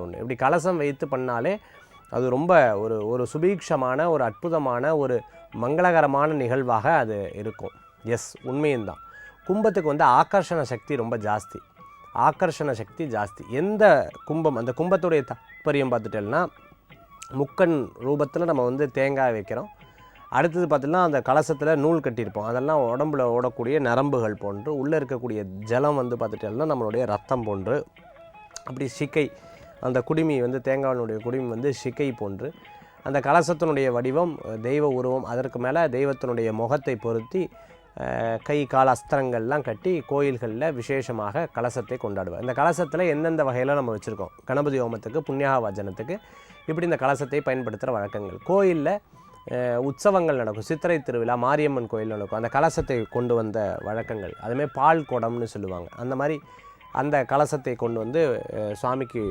உண்டு. இப்படி கலசம் வைத்து பண்ணாலே அது ரொம்ப ஒரு ஒரு சுபீக்ஷமான ஒரு அற்புதமான ஒரு மங்களகரமான நிகழ்வாக அது இருக்கும். எஸ், உண்மையும் தான். கும்பத்துக்கு வந்து ஆகர்ஷண சக்தி ரொம்ப ஜாஸ்தி. ஆகர்ஷண சக்தி ஜாஸ்தி. எந்த கும்பம், அந்த கும்பத்துடைய தாற்பயம் பார்த்துட்டேன்னா, முக்கண் ரூபத்தில் நம்ம வந்து தேங்காய் வைக்கிறோம். அடுத்தது பார்த்திங்கன்னா அந்த கலசத்தில் நூல் கட்டியிருப்போம். அதெல்லாம் உடம்புல ஓடக்கூடிய நரம்புகள் போன்று, உள்ளே இருக்கக்கூடிய ஜலம் வந்து பார்த்துட்டேன்னா நம்மளுடைய ரத்தம் போன்று, அப்படி சிக்கை, அந்த குடுமி வந்து தேங்காயினுடைய குடுமி வந்து சிக்கை போன்று, அந்த கலசத்தினுடைய வடிவம் தெய்வ உருவம், அதற்கு மேலே தெய்வத்தினுடைய முகத்தை பொருத்தி கை கால் அஸ்திரங்கள்லாம் கட்டி கோயில்களில் விசேஷமாக கலசத்தை கொண்டாடுவார். இந்த கலசத்தில் எந்தெந்த வகையில் நம்ம வச்சுருக்கோம், கணபதி ஹோமத்துக்கு, புண்ணியாவாஜனத்துக்கு, இப்படி இந்த கலசத்தை பயன்படுத்துகிற வழக்கங்கள். கோயிலில் உற்சவங்கள் நடக்கும், சித்திரை திருவிழா, மாரியம்மன் கோயில் நடக்கும், அந்த கலசத்தை கொண்டு வந்த வழக்கங்கள். அதுமாதிரி பால் குடம்னு சொல்லுவாங்க. அந்த மாதிரி அந்த கலசத்தை கொண்டு வந்து சுவாமிக்கு